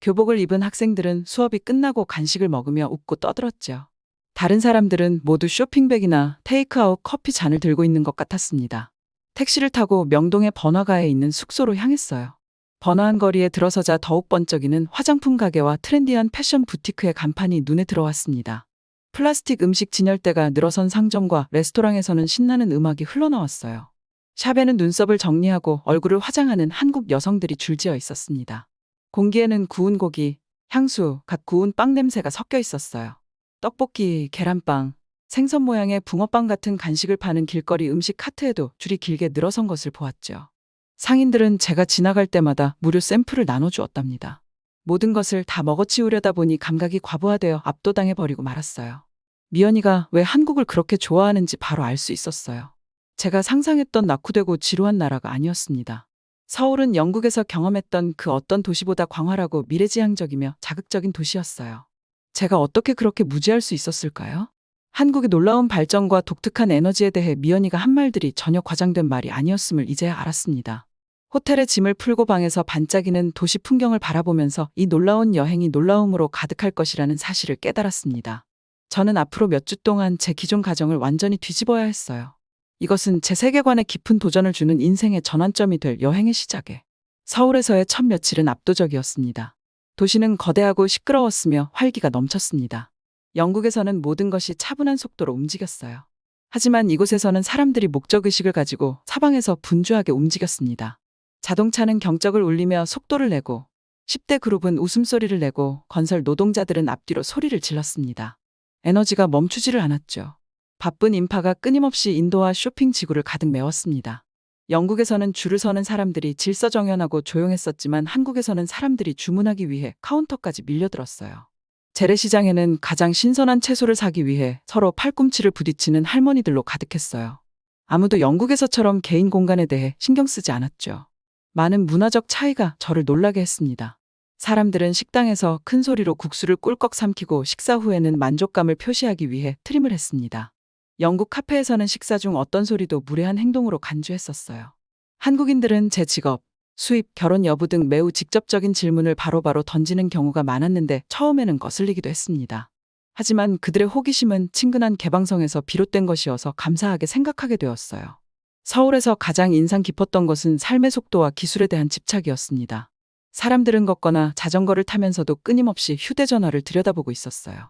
교복을 입은 학생들은 수업이 끝나고 간식을 먹으며 웃고 떠들었죠. 다른 사람들은 모두 쇼핑백이나 테이크아웃 커피 잔을 들고 있는 것 같았습니다. 택시를 타고 명동의 번화가에 있는 숙소로 향했어요. 번화한 거리에 들어서자 더욱 번쩍이는 화장품 가게와 트렌디한 패션 부티크의 간판이 눈에 들어왔습니다. 플라스틱 음식 진열대가 늘어선 상점과 레스토랑에서는 신나는 음악이 흘러나왔어요. 샵에는 눈썹을 정리하고 얼굴을 화장하는 한국 여성들이 줄지어 있었습니다. 공기에는 구운 고기, 향수, 갓 구운 빵 냄새가 섞여 있었어요. 떡볶이, 계란빵, 생선 모양의 붕어빵 같은 간식을 파는 길거리 음식 카트에도 줄이 길게 늘어선 것을 보았죠. 상인들은 제가 지나갈 때마다 무료 샘플을 나눠주었답니다. 모든 것을 다 먹어치우려다 보니 감각이 과부하되어 압도당해버리고 말았어요. 미연이가 왜 한국을 그렇게 좋아하는지 바로 알 수 있었어요. 제가 상상했던 낙후되고 지루한 나라가 아니었습니다. 서울은 영국에서 경험했던 그 어떤 도시보다 광활하고 미래지향적이며 자극적인 도시였어요. 제가 어떻게 그렇게 무지할 수 있었을까요? 한국의 놀라운 발전과 독특한 에너지에 대해 미연이가 한 말들이 전혀 과장된 말이 아니었음을 이제야 알았습니다. 호텔에 짐을 풀고 방에서 반짝이는 도시 풍경을 바라보면서 이 놀라운 여행이 놀라움으로 가득할 것이라는 사실을 깨달았습니다. 저는 앞으로 몇 주 동안 제 기존 가정을 완전히 뒤집어야 했어요. 이것은 제 세계관에 깊은 도전을 주는 인생의 전환점이 될 여행의 시작에. 서울에서의 첫 며칠은 압도적이었습니다. 도시는 거대하고 시끄러웠으며 활기가 넘쳤습니다. 영국에서는 모든 것이 차분한 속도로 움직였어요. 하지만 이곳에서는 사람들이 목적의식을 가지고 사방에서 분주하게 움직였습니다. 자동차는 경적을 울리며 속도를 내고 10대 그룹은 웃음소리를 내고 건설 노동자들은 앞뒤로 소리를 질렀습니다. 에너지가 멈추지를 않았죠. 바쁜 인파가 끊임없이 인도와 쇼핑 지구를 가득 메웠습니다. 영국에서는 줄을 서는 사람들이 질서정연하고 조용했었지만 한국에서는 사람들이 주문하기 위해 카운터까지 밀려들었어요. 재래시장에는 가장 신선한 채소를 사기 위해 서로 팔꿈치를 부딪히는 할머니들로 가득했어요. 아무도 영국에서처럼 개인 공간에 대해 신경 쓰지 않았죠. 많은 문화적 차이가 저를 놀라게 했습니다. 사람들은 식당에서 큰 소리로 국수를 꿀꺽 삼키고 식사 후에는 만족감을 표시하기 위해 트림을 했습니다. 영국 카페에서는 식사 중 어떤 소리도 무례한 행동으로 간주했었어요. 한국인들은 제 직업, 수입, 결혼 여부 등 매우 직접적인 질문을 바로바로 던지는 경우가 많았는데 처음에는 거슬리기도 했습니다. 하지만 그들의 호기심은 친근한 개방성에서 비롯된 것이어서 감사하게 생각하게 되었어요. 서울에서 가장 인상 깊었던 것은 삶의 속도와 기술에 대한 집착이었습니다. 사람들은 걷거나 자전거를 타면서도 끊임없이 휴대전화를 들여다보고 있었어요.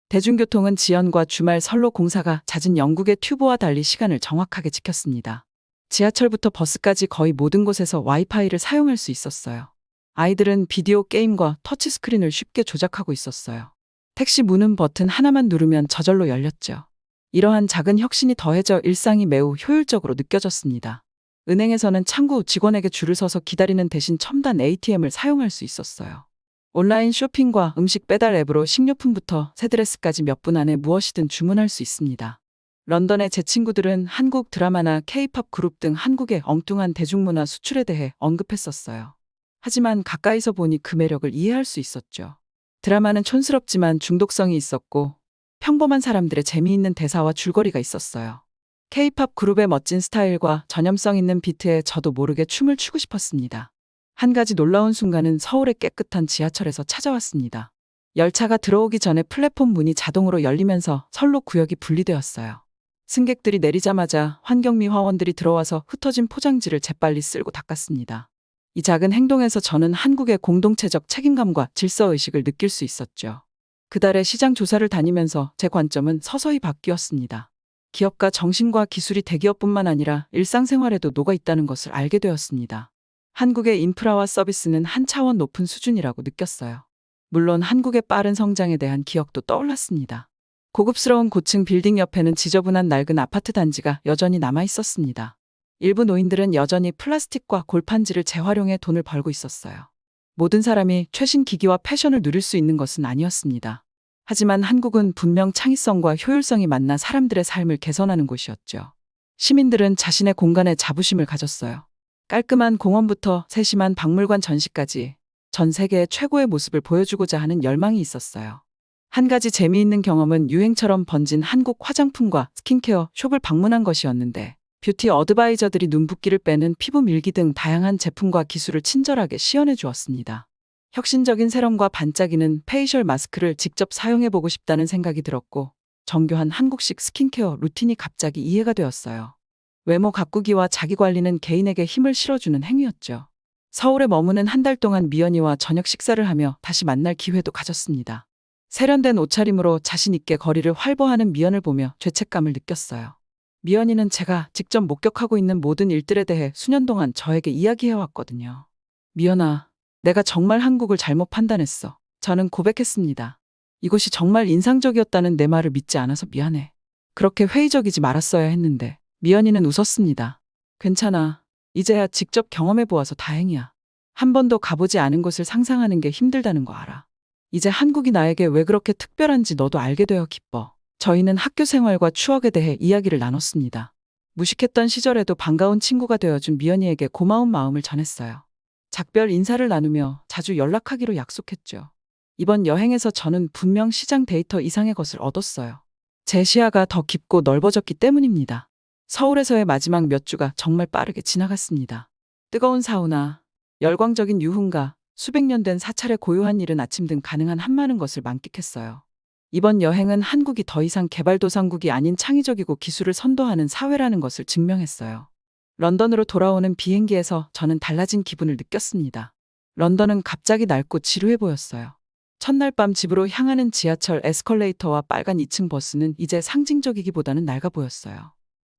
대중교통은 지연과 주말 선로 공사가 잦은 영국의 튜브와 달리 시간을 정확하게 지켰습니다. 지하철부터 버스까지 거의 모든 곳에서 와이파이를 사용할 수 있었어요. 아이들은 비디오 게임과 터치스크린을 쉽게 조작하고 있었어요. 택시 문은 버튼 하나만 누르면 저절로 열렸죠. 이러한 작은 혁신이 더해져 일상이 매우 효율적으로 느껴졌습니다. 은행에서는 창구 직원에게 줄을 서서 기다리는 대신 첨단 ATM을 사용할 수 있었어요. 온라인 쇼핑과 음식 배달 앱으로 식료품부터 새 드레스까지 몇 분 안에 무엇이든 주문할 수 있습니다. 런던의 제 친구들은 한국 드라마나 K-팝 그룹 등 한국의 엉뚱한 대중문화 수출에 대해 언급했었어요. 하지만 가까이서 보니 그 매력을 이해할 수 있었죠. 드라마는 촌스럽지만 중독성이 있었고 평범한 사람들의 재미있는 대사와 줄거리가 있었어요. K-팝 그룹의 멋진 스타일과 전염성 있는 비트에 저도 모르게 춤을 추고 싶었습니다. 한 가지 놀라운 순간은 서울의 깨끗한 지하철에서 찾아왔습니다. 열차가 들어오기 전에 플랫폼 문이 자동으로 열리면서 선로 구역이 분리되었어요. 승객들이 내리자마자 환경미 화원들이 들어와서 흩어진 포장지를 재빨리 쓸고 닦았습니다. 이 작은 행동에서 저는 한국의 공동체적 책임감과 질서의식을 느낄 수 있었죠. 그달의 시장 조사를 다니면서 제 관점은 서서히 바뀌었습니다. 기업가 정신과 기술이 대기업뿐만 아니라 일상생활에도 녹아있다는 것을 알게 되었습니다. 한국의 인프라와 서비스는 한 차원 높은 수준이라고 느꼈어요. 물론 한국의 빠른 성장에 대한 기억도 떠올랐습니다. 고급스러운 고층 빌딩 옆에는 지저분한 낡은 아파트 단지가 여전히 남아 있었습니다. 일부 노인들은 여전히 플라스틱과 골판지를 재활용해 돈을 벌고 있었어요. 모든 사람이 최신 기기와 패션을 누릴 수 있는 것은 아니었습니다. 하지만 한국은 분명 창의성과 효율성이 만나 사람들의 삶을 개선하는 곳이었죠. 시민들은 자신의 공간에 자부심을 가졌어요. 깔끔한 공원부터 세심한 박물관 전시까지 전 세계의 최고의 모습을 보여주고자 하는 열망이 있었어요. 한 가지 재미있는 경험은 유행처럼 번진 한국 화장품과 스킨케어 숍을 방문한 것이었는데 뷰티 어드바이저들이 눈붓기를 빼는 피부 밀기 등 다양한 제품과 기술을 친절하게 시연해 주었습니다. 혁신적인 세럼과 반짝이는 페이셜 마스크를 직접 사용해보고 싶다는 생각이 들었고, 정교한 한국식 스킨케어 루틴이 갑자기 이해가 되었어요. 외모 가꾸기와 자기 관리는 개인에게 힘을 실어주는 행위였죠. 서울에 머무는 한 달 동안 미연이와 저녁 식사를 하며 다시 만날 기회도 가졌습니다. 세련된 옷차림으로 자신 있게 거리를 활보하는 미연을 보며 죄책감을 느꼈어요. 미연이는 제가 직접 목격하고 있는 모든 일들에 대해 수년 동안 저에게 이야기해왔거든요. 미연아, 내가 정말 한국을 잘못 판단했어. 저는 고백했습니다. 이곳이 정말 인상적이었다는 내 말을 믿지 않아서 미안해. 그렇게 회의적이지 말았어야 했는데. 미연이는 웃었습니다. 괜찮아. 이제야 직접 경험해보아서 다행이야. 한 번도 가보지 않은 곳을 상상하는 게 힘들다는 거 알아. 이제 한국이 나에게 왜 그렇게 특별한지 너도 알게 되어 기뻐. 저희는 학교 생활과 추억에 대해 이야기를 나눴습니다. 무식했던 시절에도 반가운 친구가 되어준 미연이에게 고마운 마음을 전했어요. 작별 인사를 나누며 자주 연락하기로 약속했죠. 이번 여행에서 저는 분명 시장 데이터 이상의 것을 얻었어요. 제 시야가 더 깊고 넓어졌기 때문입니다. 서울에서의 마지막 몇 주가 정말 빠르게 지나갔습니다. 뜨거운 사우나, 열광적인 유흥가, 수백 년 된 사찰의 고요한 이른 아침 등 가능한 한많은 것을 만끽했어요. 이번 여행은 한국이 더 이상 개발도상국이 아닌 창의적이고 기술을 선도하는 사회라는 것을 증명했어요. 런던으로 돌아오는 비행기에서 저는 달라진 기분을 느꼈습니다. 런던은 갑자기 낡고 지루해 보였어요. 첫날 밤 집으로 향하는 지하철 에스컬레이터와 빨간 2층 버스는 이제 상징적이기보다는 낡아 보였어요.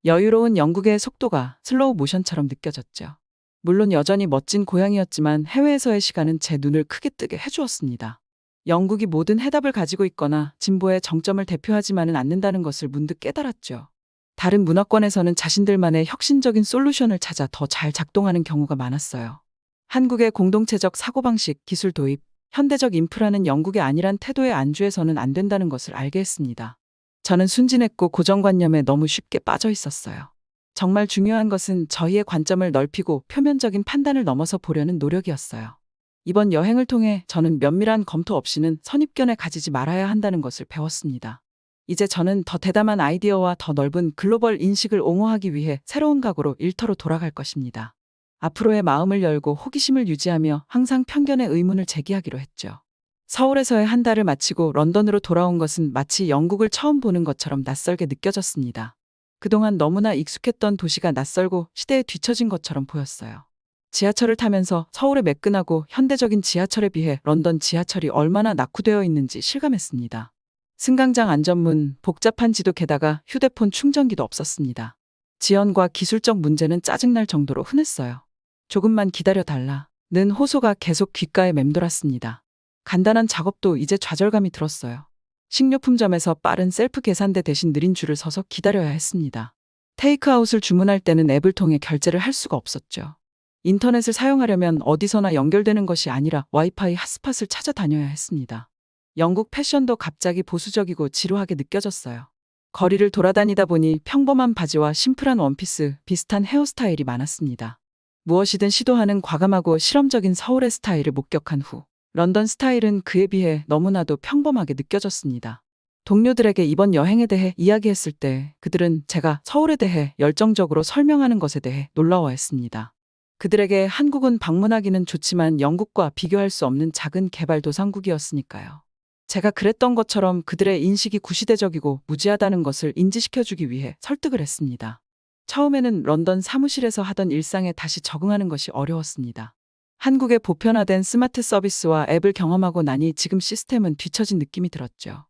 여유로운 영국의 속도가 슬로우 모션처럼 느껴졌죠. 물론 여전히 멋진 고향이었지만 해외에서의 시간은 제 눈을 크게 뜨게 해주었습니다. 영국이 모든 해답을 가지고 있거나 진보의 정점을 대표하지만은 않는다는 것을 문득 깨달았죠. 다른 문화권에서는 자신들만의 혁신적인 솔루션을 찾아 더 잘 작동하는 경우가 많았어요. 한국의 공동체적 사고방식, 기술 도입, 현대적 인프라는 영국의 아니란 태도에 안주해서는 안 된다는 것을 알게 했습니다. 저는 순진했고 고정관념에 너무 쉽게 빠져 있었어요. 정말 중요한 것은 저희의 관점을 넓히고 표면적인 판단을 넘어서 보려는 노력이었어요. 이번 여행을 통해 저는 면밀한 검토 없이는 선입견에 가지지 말아야 한다는 것을 배웠습니다. 이제 저는 더 대담한 아이디어와 더 넓은 글로벌 인식을 옹호하기 위해 새로운 각오로 일터로 돌아갈 것입니다. 앞으로의 마음을 열고 호기심을 유지하며 항상 편견의 의문을 제기하기로 했죠. 서울에서의 한 달을 마치고 런던으로 돌아온 것은 마치 영국을 처음 보는 것처럼 낯설게 느껴졌습니다. 그동안 너무나 익숙했던 도시가 낯설고 시대에 뒤처진 것처럼 보였어요. 지하철을 타면서 서울의 매끈하고 현대적인 지하철에 비해 런던 지하철이 얼마나 낙후되어 있는지 실감했습니다. 승강장 안전문, 복잡한 지도 게다가 휴대폰 충전기도 없었습니다. 지연과 기술적 문제는 짜증날 정도로 흔했어요. 조금만 기다려달라는 호소가 계속 귓가에 맴돌았습니다. 간단한 작업도 이제 좌절감이 들었어요. 식료품점에서 빠른 셀프 계산대 대신 느린 줄을 서서 기다려야 했습니다. 테이크아웃을 주문할 때는 앱을 통해 결제를 할 수가 없었죠. 인터넷을 사용하려면 어디서나 연결되는 것이 아니라 와이파이 핫스팟을 찾아다녀야 했습니다. 영국 패션도 갑자기 보수적이고 지루하게 느껴졌어요. 거리를 돌아다니다 보니 평범한 바지와 심플한 원피스, 비슷한 헤어스타일이 많았습니다. 무엇이든 시도하는 과감하고 실험적인 서울의 스타일을 목격한 후 런던 스타일은 그에 비해 너무나도 평범하게 느껴졌습니다. 동료들에게 이번 여행에 대해 이야기했을 때 그들은 제가 서울에 대해 열정적으로 설명하는 것에 대해 놀라워했습니다. 그들에게 한국은 방문하기는 좋지만 영국과 비교할 수 없는 작은 개발도상국이었으니까요. 제가 그랬던 것처럼 그들의 인식이 구시대적이고 무지하다는 것을 인지시켜주기 위해 설득을 했습니다. 처음에는 런던 사무실에서 하던 일상에 다시 적응하는 것이 어려웠습니다. 한국의 보편화된 스마트 서비스와 앱을 경험하고 나니 지금 시스템은 뒤처진 느낌이 들었죠.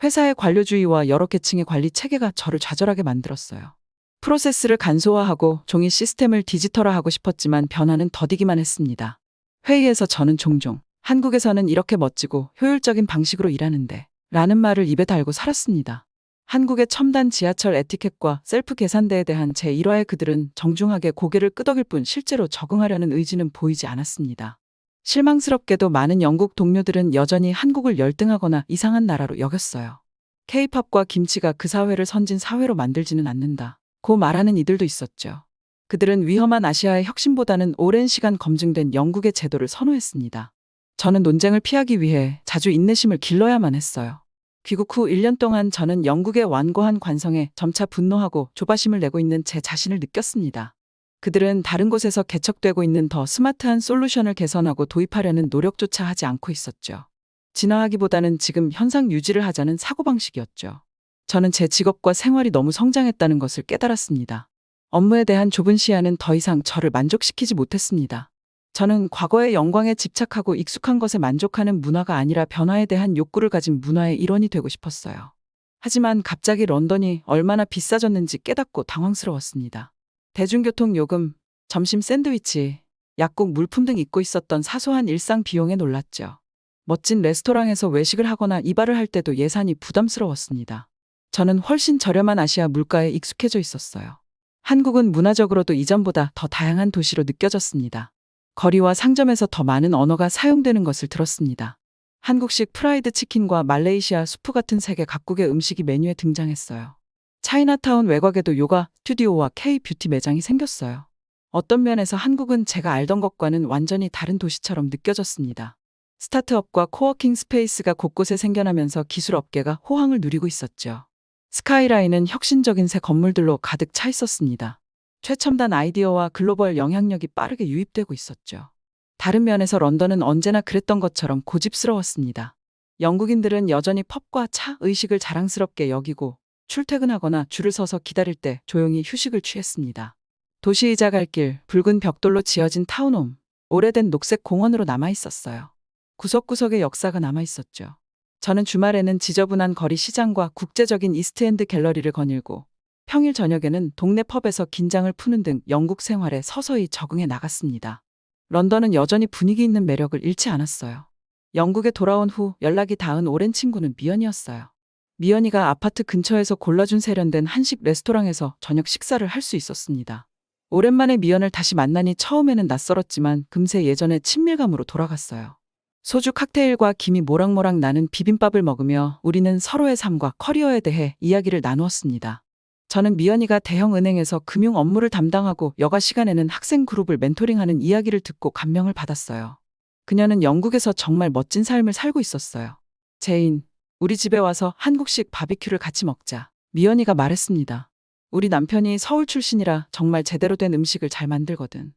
회사의 관료주의와 여러 계층의 관리 체계가 저를 좌절하게 만들었어요. 프로세스를 간소화하고 종이 시스템을 디지털화하고 싶었지만 변화는 더디기만 했습니다. 회의에서 저는 종종 한국에서는 이렇게 멋지고 효율적인 방식으로 일하는데 라는 말을 입에 달고 살았습니다. 한국의 첨단 지하철 에티켓과 셀프 계산대에 대한 제 일화에 그들은 정중하게 고개를 끄덕일 뿐 실제로 적응하려는 의지는 보이지 않았습니다. 실망스럽게도 많은 영국 동료들은 여전히 한국을 열등하거나 이상한 나라로 여겼어요. K-팝과 김치가 그 사회를 선진 사회로 만들지는 않는다. 고 말하는 이들도 있었죠. 그들은 위험한 아시아의 혁신보다는 오랜 시간 검증된 영국의 제도를 선호했습니다. 저는 논쟁을 피하기 위해 자주 인내심을 길러야만 했어요. 귀국 후 1년 동안 저는 영국의 완고한 관성에 점차 분노하고 조바심을 내고 있는 제 자신을 느꼈습니다. 그들은 다른 곳에서 개척되고 있는 더 스마트한 솔루션을 개선하고 도입하려는 노력조차 하지 않고 있었죠. 진화하기보다는 지금 현상 유지를 하자는 사고방식이었죠. 저는 제 직업과 생활이 너무 성장했다는 것을 깨달았습니다. 업무에 대한 좁은 시야는 더 이상 저를 만족시키지 못했습니다. 저는 과거의 영광에 집착하고 익숙한 것에 만족하는 문화가 아니라 변화에 대한 욕구를 가진 문화의 일원이 되고 싶었어요. 하지만 갑자기 런던이 얼마나 비싸졌는지 깨닫고 당황스러웠습니다. 대중교통 요금, 점심 샌드위치, 약국 물품 등 잊고 있었던 사소한 일상 비용에 놀랐죠. 멋진 레스토랑에서 외식을 하거나 이발을 할 때도 예산이 부담스러웠습니다. 저는 훨씬 저렴한 아시아 물가에 익숙해져 있었어요. 한국은 문화적으로도 이전보다 더 다양한 도시로 느껴졌습니다. 거리와 상점에서 더 많은 언어가 사용되는 것을 들었습니다. 한국식 프라이드 치킨과 말레이시아 수프 같은 세계 각국의 음식이 메뉴에 등장했어요. 차이나타운 외곽에도 요가 스튜디오와 K-뷰티 매장이 생겼어요. 어떤 면에서 한국은 제가 알던 것과는 완전히 다른 도시처럼 느껴졌습니다. 스타트업과 코워킹 스페이스가 곳곳에 생겨나면서 기술 업계가 호황을 누리고 있었죠. 스카이라인은 혁신적인 새 건물들로 가득 차 있었습니다. 최첨단 아이디어와 글로벌 영향력이 빠르게 유입되고 있었죠. 다른 면에서 런던은 언제나 그랬던 것처럼 고집스러웠습니다. 영국인들은 여전히 펍과 차, 의식을 자랑스럽게 여기고 출퇴근하거나 줄을 서서 기다릴 때 조용히 휴식을 취했습니다. 도시이자 갈길, 붉은 벽돌로 지어진 타운홈, 오래된 녹색 공원으로 남아 있었어요. 구석구석에 역사가 남아 있었죠. 저는 주말에는 지저분한 거리 시장과 국제적인 이스트엔드 갤러리를 거닐고 평일 저녁에는 동네 펍에서 긴장을 푸는 등 영국 생활에 서서히 적응해 나갔습니다. 런던은 여전히 분위기 있는 매력을 잃지 않았어요. 영국에 돌아온 후 연락이 닿은 오랜 친구는 미연이었어요. 미연이가 아파트 근처에서 골라준 세련된 한식 레스토랑에서 저녁 식사를 할 수 있었습니다. 오랜만에 미연을 다시 만나니 처음에는 낯설었지만 금세 예전의 친밀감으로 돌아갔어요. 소주 칵테일과 김이 모락모락 나는 비빔밥을 먹으며 우리는 서로의 삶과 커리어에 대해 이야기를 나누었습니다. 저는 미연이가 대형 은행에서 금융 업무를 담당하고 여가 시간에는 학생 그룹을 멘토링하는 이야기를 듣고 감명을 받았어요. 그녀는 영국에서 정말 멋진 삶을 살고 있었어요. 제인, 우리 집에 와서 한국식 바비큐를 같이 먹자. 미연이가 말했습니다. 우리 남편이 서울 출신이라 정말 제대로 된 음식을 잘 만들거든.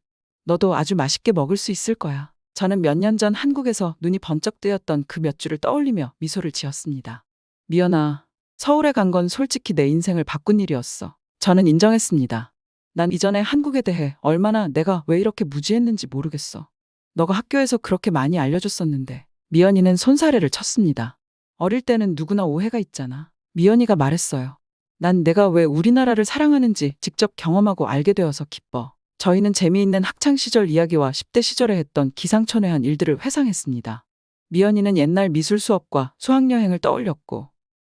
너도 아주 맛있게 먹을 수 있을 거야. 저는 몇 년 전 한국에서 눈이 번쩍 뜨였던 그 몇 주를 떠올리며 미소를 지었습니다. 미연아, 서울에 간 건 솔직히 내 인생을 바꾼 일이었어. 저는 인정했습니다. 난 이전에 한국에 대해 얼마나 내가 왜 이렇게 무지했는지 모르겠어. 너가 학교에서 그렇게 많이 알려줬었는데. 미연이는 손사래를 쳤습니다. 어릴 때는 누구나 오해가 있잖아. 미연이가 말했어요. 난 내가 왜 우리나라를 사랑하는지 직접 경험하고 알게 되어서 기뻐. 저희는 재미있는 학창시절 이야기와 10대 시절에 했던 기상천외한 일들을 회상했습니다. 미연이는 옛날 미술 수업과 수학여행을 떠올렸고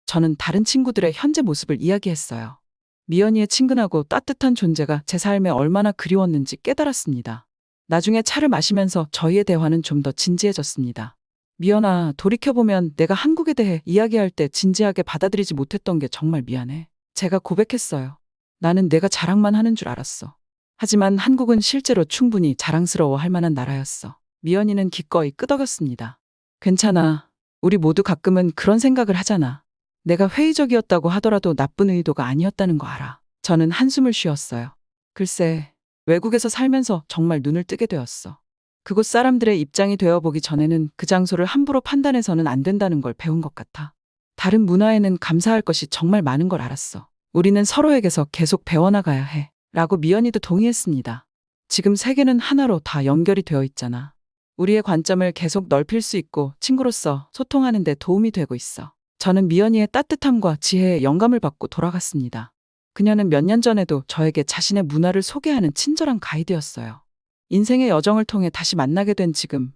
저는 다른 친구들의 현재 모습을 이야기했어요. 미연이의 친근하고 따뜻한 존재가 제 삶에 얼마나 그리웠는지 깨달았습니다. 나중에 차를 마시면서 저희의 대화는 좀 더 진지해졌습니다. 미연아, 돌이켜보면 내가 한국에 대해 이야기할 때 진지하게 받아들이지 못했던 게 정말 미안해. 제가 고백했어요. 나는 내가 자랑만 하는 줄 알았어. 하지만 한국은 실제로 충분히 자랑스러워할 만한 나라였어. 미연이는 기꺼이 끄덕였습니다. 괜찮아. 우리 모두 가끔은 그런 생각을 하잖아. 내가 회의적이었다고 하더라도 나쁜 의도가 아니었다는 거 알아. 저는 한숨을 쉬었어요. 글쎄, 외국에서 살면서 정말 눈을 뜨게 되었어. 그곳 사람들의 입장이 되어보기 전에는 그 장소를 함부로 판단해서는 안 된다는 걸 배운 것 같아. 다른 문화에는 감사할 것이 정말 많은 걸 알았어. 우리는 서로에게서 계속 배워나가야 해. 라고 미연이도 동의했습니다. 지금 세계는 하나로 다 연결이 되어 있잖아. 우리의 관점을 계속 넓힐 수 있고 친구로서 소통하는 데 도움이 되고 있어. 저는 미연이의 따뜻함과 지혜에 영감을 받고 돌아갔습니다. 그녀는 몇 년 전에도 저에게 자신의 문화를 소개하는 친절한 가이드였어요. 인생의 여정을 통해 다시 만나게 된 지금,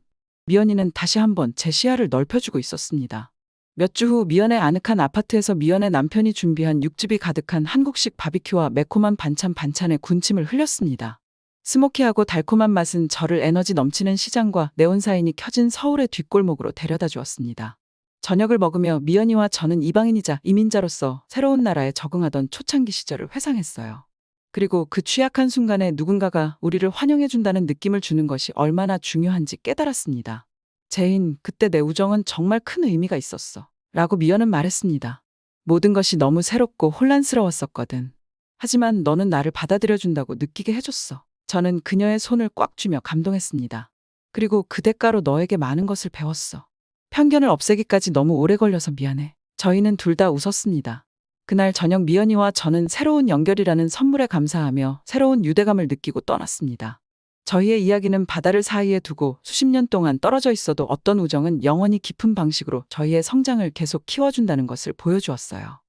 미연이는 다시 한번 제 시야를 넓혀주고 있었습니다. 몇 주 후 미연의 아늑한 아파트에서 미연의 남편이 준비한 육즙이 가득한 한국식 바비큐와 매콤한 반찬에 군침을 흘렸습니다. 스모키하고 달콤한 맛은 저를 에너지 넘치는 시장과 네온사인이 켜진 서울의 뒷골목으로 데려다 주었습니다. 저녁을 먹으며 미연이와 저는 이방인이자 이민자로서 새로운 나라에 적응하던 초창기 시절을 회상했어요. 그리고 그 취약한 순간에 누군가가 우리를 환영해준다는 느낌을 주는 것이 얼마나 중요한지 깨달았습니다. 제인, 그때 내 우정은 정말 큰 의미가 있었어. 라고 미연은 말했습니다. 모든 것이 너무 새롭고 혼란스러웠었거든. 하지만 너는 나를 받아들여준다고 느끼게 해줬어. 저는 그녀의 손을 꽉 쥐며 감동했습니다. 그리고 그 대가로 너에게 많은 것을 배웠어. 편견을 없애기까지 너무 오래 걸려서 미안해. 저희는 둘 다 웃었습니다. 그날 저녁 미연이와 저는 새로운 연결이라는 선물에 감사하며 새로운 유대감을 느끼고 떠났습니다. 저희의 이야기는 바다를 사이에 두고 수십 년 동안 떨어져 있어도 어떤 우정은 영원히 깊은 방식으로 저희의 성장을 계속 키워준다는 것을 보여주었어요.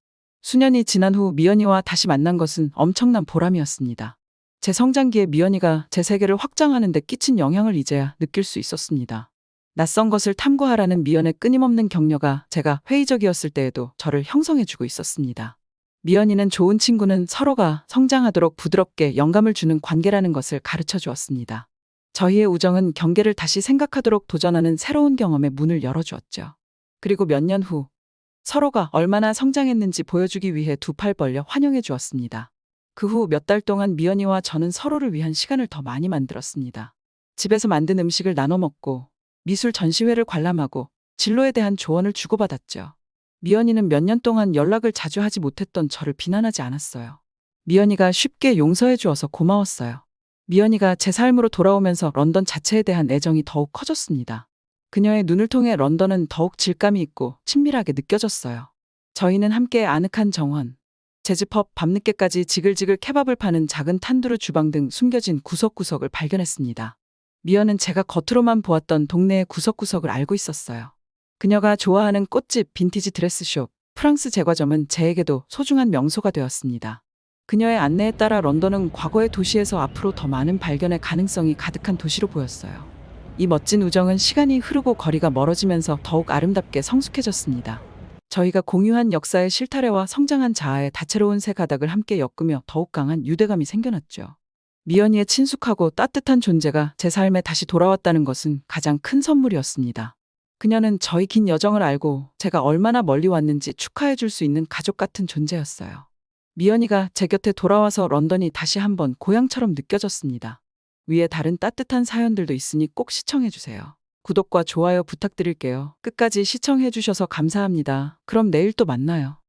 수년이 지난 후 미연이와 다시 만난 것은 엄청난 보람이었습니다. 제 성장기에 미연이가 제 세계를 확장하는 데 끼친 영향을 이제야 느낄 수 있었습니다. 낯선 것을 탐구하라는 미연의 끊임없는 격려가 제가 회의적이었을 때에도 저를 형성해주고 있었습니다. 미연이는 좋은 친구는 서로가 성장하도록 부드럽게 영감을 주는 관계라는 것을 가르쳐 주었습니다. 저희의 우정은 경계를 다시 생각하도록 도전하는 새로운 경험의 문을 열어주었죠. 그리고 몇 년 후 서로가 얼마나 성장했는지 보여주기 위해 두 팔 벌려 환영해 주었습니다. 그 후 몇 달 동안 미연이와 저는 서로를 위한 시간을 더 많이 만들었습니다. 집에서 만든 음식을 나눠 먹고 미술 전시회를 관람하고 진로에 대한 조언을 주고받았죠. 미연이는 몇 년 동안 연락을 자주 하지 못했던 저를 비난하지 않았어요. 미연이가 쉽게 용서해 주어서 고마웠어요. 미연이가 제 삶으로 돌아오면서 런던 자체에 대한 애정이 더욱 커졌습니다. 그녀의 눈을 통해 런던은 더욱 질감이 있고 친밀하게 느껴졌어요. 저희는 함께 아늑한 정원, 재즈펍, 밤늦게까지 지글지글 케밥을 파는 작은 탄두르 주방 등 숨겨진 구석구석을 발견했습니다. 미연은 제가 겉으로만 보았던 동네의 구석구석을 알고 있었어요. 그녀가 좋아하는 꽃집, 빈티지 드레스숍, 프랑스 제과점은 제에게도 소중한 명소가 되었습니다. 그녀의 안내에 따라 런던은 과거의 도시에서 앞으로 더 많은 발견의 가능성이 가득한 도시로 보였어요. 이 멋진 우정은 시간이 흐르고 거리가 멀어지면서 더욱 아름답게 성숙해졌습니다. 저희가 공유한 역사의 실타래와 성장한 자아의 다채로운 새 가닥을 함께 엮으며 더욱 강한 유대감이 생겨났죠. 미연이의 친숙하고 따뜻한 존재가 제 삶에 다시 돌아왔다는 것은 가장 큰 선물이었습니다. 그녀는 저희 긴 여정을 알고 제가 얼마나 멀리 왔는지 축하해 줄 수 있는 가족 같은 존재였어요. 미연이가 제 곁에 돌아와서 런던이 다시 한번 고향처럼 느껴졌습니다. 위에 다른 따뜻한 사연들도 있으니 꼭 시청해 주세요. 구독과 좋아요 부탁드릴게요. 끝까지 시청해 주셔서 감사합니다. 그럼 내일 또 만나요.